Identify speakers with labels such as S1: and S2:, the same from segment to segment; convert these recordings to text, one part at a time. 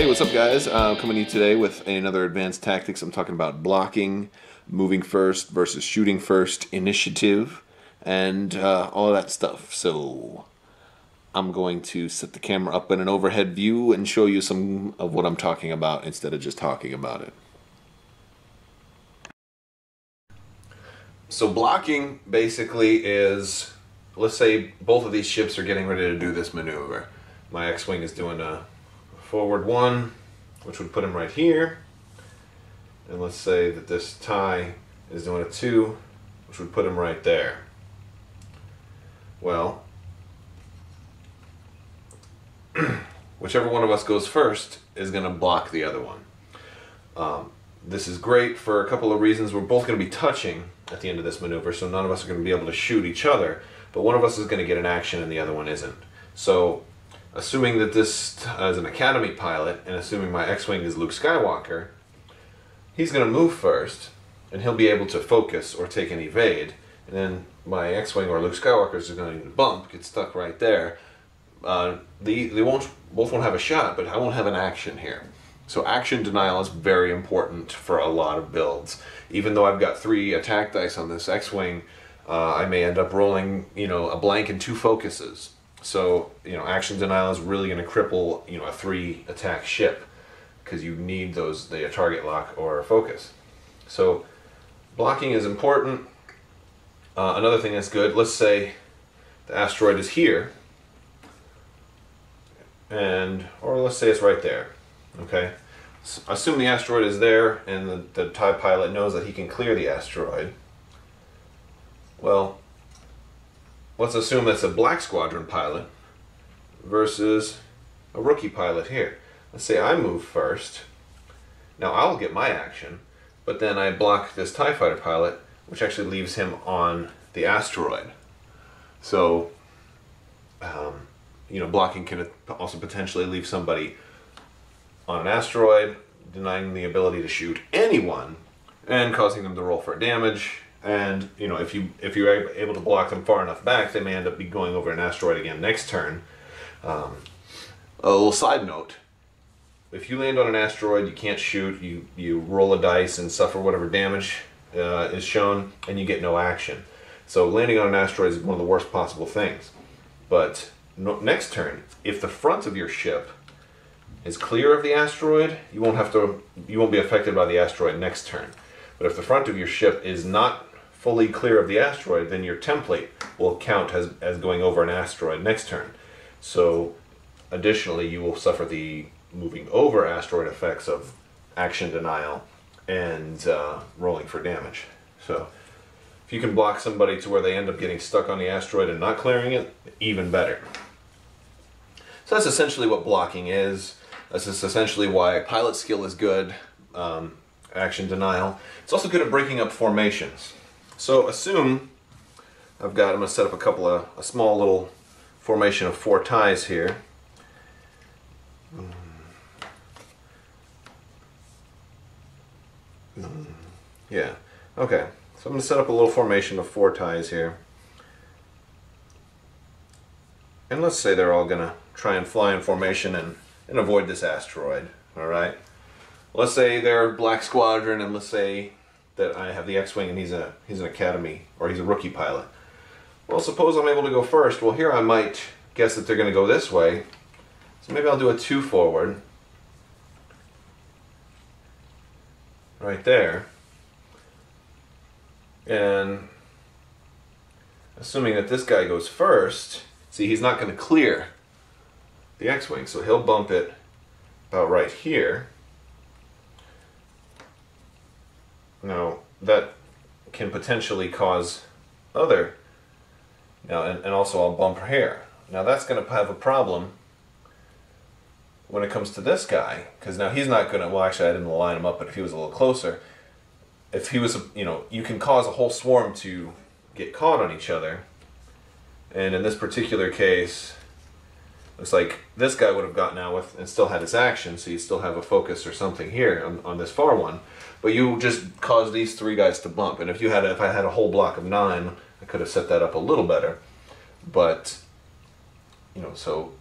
S1: Hey, what's up guys? Coming to you today with another advanced tactics. I'm talking about blocking, moving first versus shooting first, initiative, and all of that stuff. So I'm going to set the camera up in an overhead view and show you some of what I'm talking about instead of just talking about it. So blocking basically is, let's say both of these ships are getting ready to do this maneuver. My X-Wing is doing a forward one, which would put him right here, and let's say that this TIE is doing a 2, which would put him right there. Well, whichever one of us goes first is going to block the other one. This is great for a couple of reasons. We're both going to be touching at the end of this maneuver, so none of us are going to be able to shoot each other, but one of us is going to get an action and the other one isn't. So assuming that this is an Academy pilot, and assuming my X-Wing is Luke Skywalker, he's going to move first, and he'll be able to focus or take an evade, and then my X-Wing or Luke Skywalker is going to bump, get stuck right there. They both won't have a shot, but I won't have an action here. So action denial is very important for a lot of builds. Even though I've got 3 attack dice on this X-Wing, I may end up rolling, a blank and 2 focuses. So, action denial is really going to cripple, a 3 attack ship, because you need the target lock or focus. So, blocking is important. Another thing that's good, let's say the asteroid is here, or let's say it's right there, okay? So assume the asteroid is there, and the TIE pilot knows that he can clear the asteroid. Well, let's assume that's a Black Squadron pilot versus a rookie pilot here. Let's say I move first. Now I'll get my action, but then I block this TIE fighter pilot, which actually leaves him on the asteroid. So, blocking can also potentially leave somebody on an asteroid, denying the ability to shoot anyone, and causing them to roll for damage. And if you're able to block them far enough back, they may end up going over an asteroid again next turn. A little side note: if you land on an asteroid, you can't shoot. You roll a dice and suffer whatever damage is shown, and you get no action. So landing on an asteroid is one of the worst possible things. But next turn, if the front of your ship is clear of the asteroid, you won't be affected by the asteroid next turn. But if the front of your ship is not fully clear of the asteroid, then your template will count as going over an asteroid next turn. So additionally, you will suffer the moving over asteroid effects of action denial and rolling for damage. So if you can block somebody to where they end up getting stuck on the asteroid and not clearing it, even better. So that's essentially what blocking is. That's just essentially why pilot skill is good. Action denial. It's also good at breaking up formations. So assume I'm going to set up a small little formation of 4 ties here. Yeah, okay. So I'm going to set up a little formation of 4 ties here. And let's say they're all going to try and fly in formation and avoid this asteroid, alright? Let's say they're Black Squadron, and let's say that I have the X-Wing and he's an Academy, or he's a rookie pilot. Well, suppose I'm able to go first. Well, here I might guess that they're going to go this way. So maybe I'll do a 2 forward. Right there. And assuming that this guy goes first, see, he's not going to clear the X-Wing, so he'll bump it about right here. Now, that can potentially cause other, and also I'll bump here. Now that's going to have a problem when it comes to this guy, because now he's not going to, well actually I didn't line him up, but if he was a little closer, if he was, you can cause a whole swarm to get caught on each other, and in this particular case, looks like this guy would have gotten out with and still had his action, so you still have a focus or something here on this far one. But you just caused these 3 guys to bump, and if I had a whole block of 9, I could have set that up a little better. But so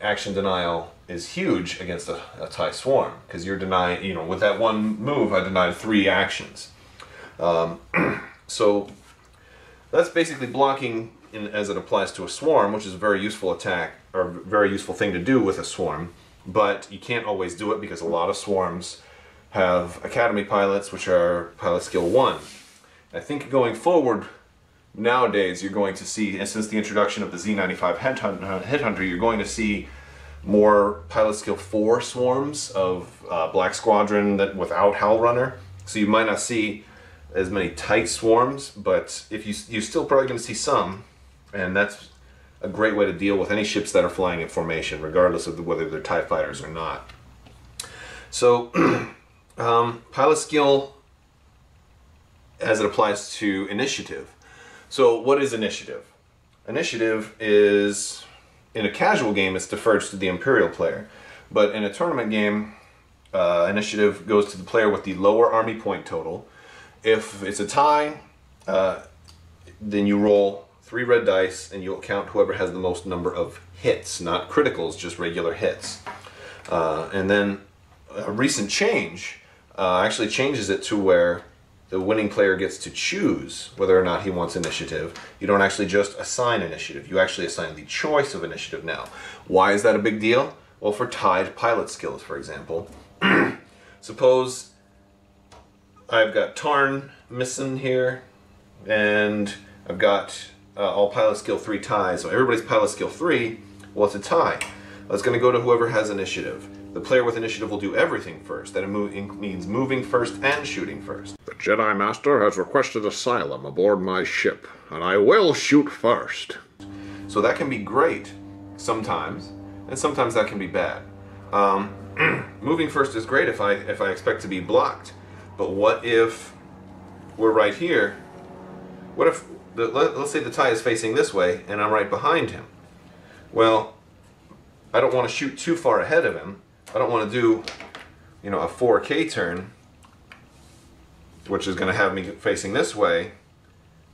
S1: action denial is huge against a TIE swarm, because you're denying, you know, with that one move I denied 3 actions. So that's basically blocking as it applies to a swarm, which is a very useful attack, or a very useful thing to do with a swarm, but you can't always do it because a lot of swarms have Academy pilots, which are pilot skill 1. I think going forward, nowadays, you're going to see, and since the introduction of the Z95 Headhunter, you're going to see more pilot skill 4 swarms of Black Squadron that without Howl Runner. So you might not see as many tight swarms, but if you're still probably going to see some, and that's a great way to deal with any ships that are flying in formation, regardless of whether they're TIE fighters or not. So, pilot skill as it applies to initiative. So what is initiative? Initiative is, in a casual game, it's deferred to the Imperial player. But in a tournament game, initiative goes to the player with the lower army point total. If it's a tie, then you roll 3 red dice and you'll count whoever has the most number of hits, not criticals, just regular hits. And then a recent change actually changes it to where the winning player gets to choose whether or not he wants initiative. You don't actually just assign initiative. You actually assign the choice of initiative now. Why is that a big deal? Well, for tied pilot skills, for example. Suppose I've got Tarn missing here, and I've got all pilot skill 3 ties. So everybody's pilot skill 3, well, it's a tie. That's going to go to whoever has initiative. The player with initiative will do everything first. That means moving first and shooting first.
S2: The Jedi Master has requested asylum aboard my ship, and I will shoot first.
S1: So that can be great sometimes, and sometimes that can be bad. Moving first is great if I expect to be blocked. But what if we're right here? What if, let's say the tie is facing this way, and I'm right behind him. Well, I don't want to shoot too far ahead of him. I don't want to do, you know, a 4K turn, which is going to have me facing this way,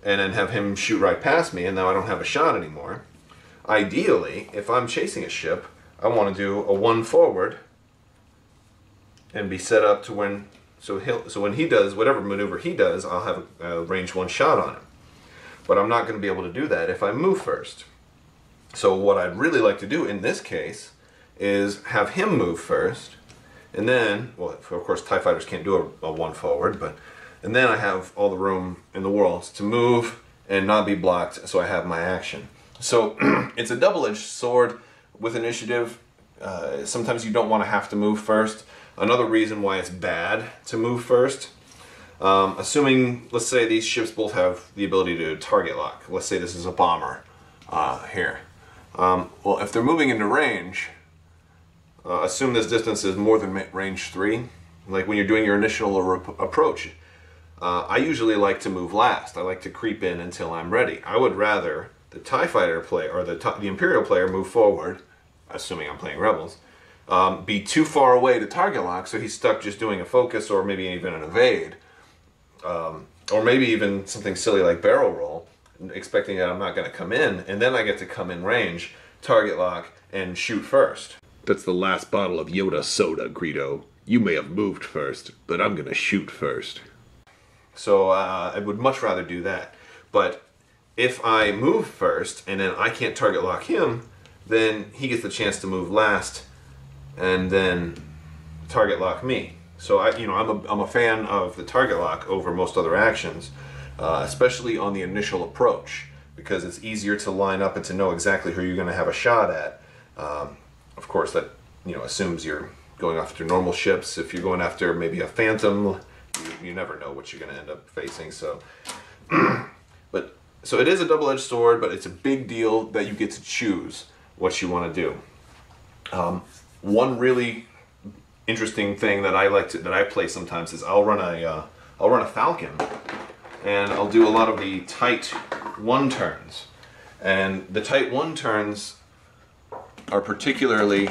S1: and then have him shoot right past me, and now I don't have a shot anymore. Ideally, if I'm chasing a ship, I want to do a 1 forward and be set up to when, so when he does whatever maneuver he does, I'll have a range 1 shot on him. But I'm not going to be able to do that if I move first. So what I'd really like to do in this case is have him move first, and then, well, of course TIE fighters can't do a 1 forward, and then I have all the room in the world to move and not be blocked, so I have my action. So it's a double-edged sword with initiative. Sometimes you don't want to have to move first. Another reason why it's bad to move first, assuming, let's say these ships both have the ability to target lock. Let's say this is a bomber here. Well, if they're moving into range, assume this distance is more than range 3. Like when you're doing your initial approach, I usually like to move last. I like to creep in until I'm ready. I would rather the TIE fighter player, or the Imperial player, move forward, assuming I'm playing Rebels, be too far away to target lock, so he's stuck just doing a focus or maybe even an evade, or maybe even something silly like barrel roll, expecting that I'm not going to come in, and then I get to come in range, target lock, and shoot first.
S2: That's the last bottle of Yoda soda, Greedo. You may have moved first, but I'm gonna shoot first.
S1: So I would much rather do that. But if I move first and then I can't target lock him, then he gets the chance to move last and then target lock me. So I'm a fan of the target lock over most other actions, especially on the initial approach, because it's easier to line up and to know exactly who you're going to have a shot at. Of course, that assumes you're going after normal ships. If you're going after maybe a Phantom, you never know what you're going to end up facing. So, so it is a double-edged sword, but it's a big deal that you get to choose what you want to do. One really interesting thing that I play sometimes is I'll run a Falcon, and I'll do a lot of the tight 1 turns, and the tight 1 turns are particularly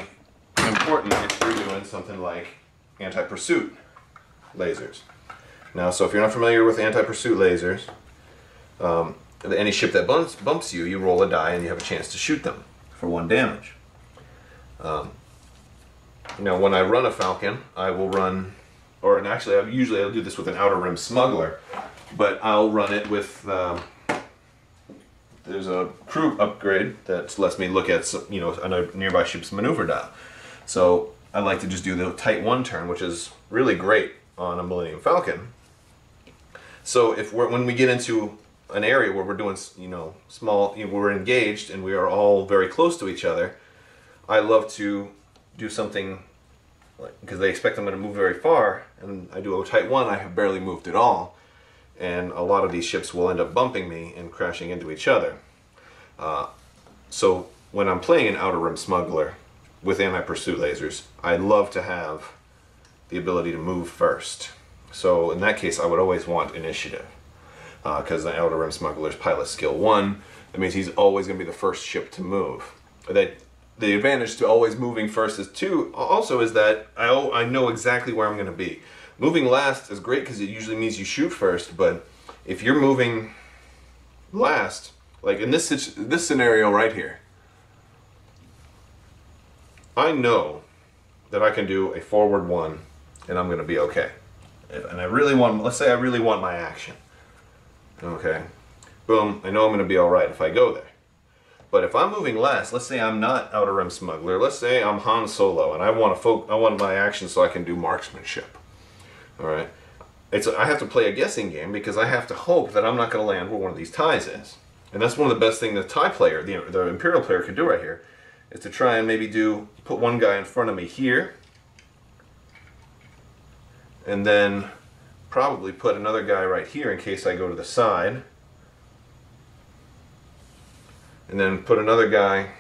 S1: important if you're doing something like anti-pursuit lasers. Now, so if you're not familiar with anti-pursuit lasers, any ship that bumps you, you roll a die and you have a chance to shoot them for 1 damage. Now, when I run a Falcon, I will run, or actually, I'll do this with an outer rim smuggler, but I'll run it with. There's a crew upgrade that lets me look at a nearby ship's maneuver dial. So I like to just do the tight one turn, which is really great on a Millennium Falcon. So when we get into an area where we're doing small, we're engaged and we are all very close to each other, I love to do something because they expect I'm going to move very far, and I do a tight one. I have barely moved at all, and a lot of these ships will end up bumping me and crashing into each other. So when I'm playing an outer rim smuggler with anti-pursuit lasers, I love to have the ability to move first. So in that case, I would always want initiative, because the outer rim smuggler's pilot skill 1. That means he's always going to be the first ship to move. The advantage to always moving first is that I know exactly where I'm going to be. Moving last is great because it usually means you shoot first, but if you're moving last, like in this scenario right here, I know that I can do a forward one and I'm going to be okay. And let's say I really want my action. Okay, boom, I know I'm going to be alright if I go there. But if I'm moving last, let's say I'm not outer rim smuggler, let's say I'm Han Solo and I want my action so I can do marksmanship. Alright, I have to play a guessing game because I have to hope that I'm not going to land where one of these ties is. And that's one of the best things the tie player, the Imperial player, could do right here, is to try and maybe put one guy in front of me here, and then probably put another guy right here in case I go to the side, and then put another guy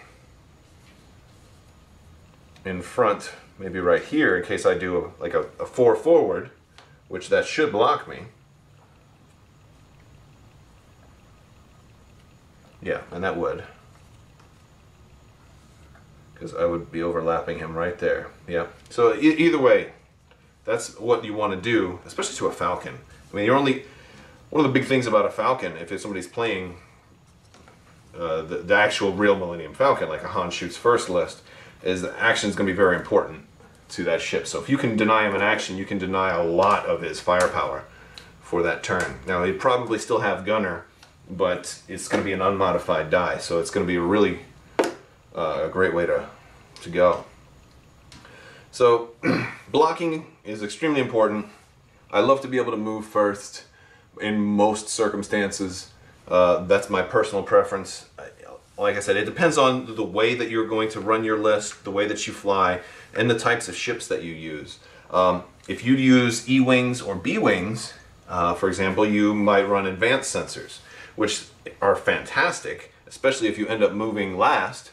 S1: in front, maybe right here, in case I do a 4 forward, which that should block me. Yeah, and that would. Because I would be overlapping him right there. Yeah. So either way, that's what you want to do, especially to a Falcon. I mean, one of the big things about a Falcon, if somebody's playing the actual real Millennium Falcon, like a Han shoots first list, is the action is going to be very important to that ship. So if you can deny him an action, you can deny a lot of his firepower for that turn. Now, he'd probably still have gunner, but it's going to be an unmodified die, so it's going to be a really a great way to go. So blocking is extremely important. I love to be able to move first in most circumstances. That's my personal preference. Like I said, it depends on the way that you're going to run your list, the way that you fly, and the types of ships that you use. If you use E-wings or B-wings, for example, you might run advanced sensors, which are fantastic, especially if you end up moving last,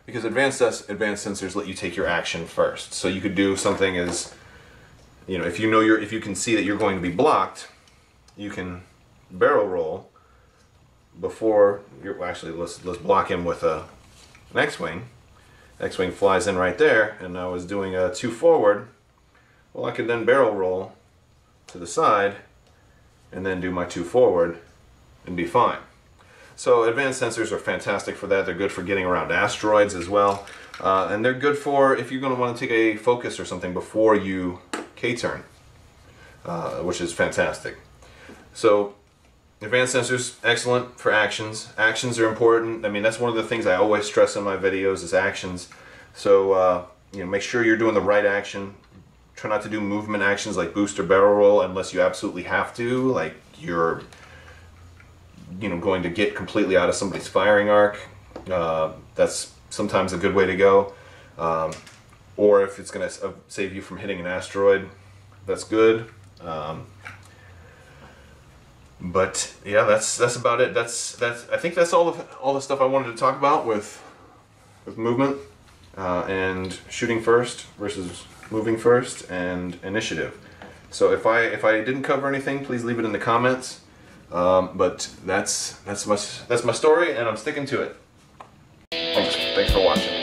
S1: because advanced sensors let you take your action first. So you could do something as, if you can see that you're going to be blocked, you can barrel roll before let's block him with an X-wing. X-wing flies in right there, and I was doing a 2 forward. Well, I could then barrel roll to the side and then do my 2 forward and be fine. So advanced sensors are fantastic for that. They're good for getting around asteroids as well. And they're good for if you're going to want to take a focus or something before you K-turn, which is fantastic. So advanced sensors, excellent for actions. Actions are important. I mean, that's one of the things I always stress in my videos is actions. So make sure you're doing the right action. Try not to do movement actions like boost or barrel roll unless you absolutely have to, like you're going to get completely out of somebody's firing arc. That's sometimes a good way to go. Or if it's going to save you from hitting an asteroid, that's good. But yeah, that's about it. I think that's all the stuff I wanted to talk about with movement and shooting first versus moving first and initiative. So if I didn't cover anything, please leave it in the comments. But that's my story, and I'm sticking to it. Thanks for watching.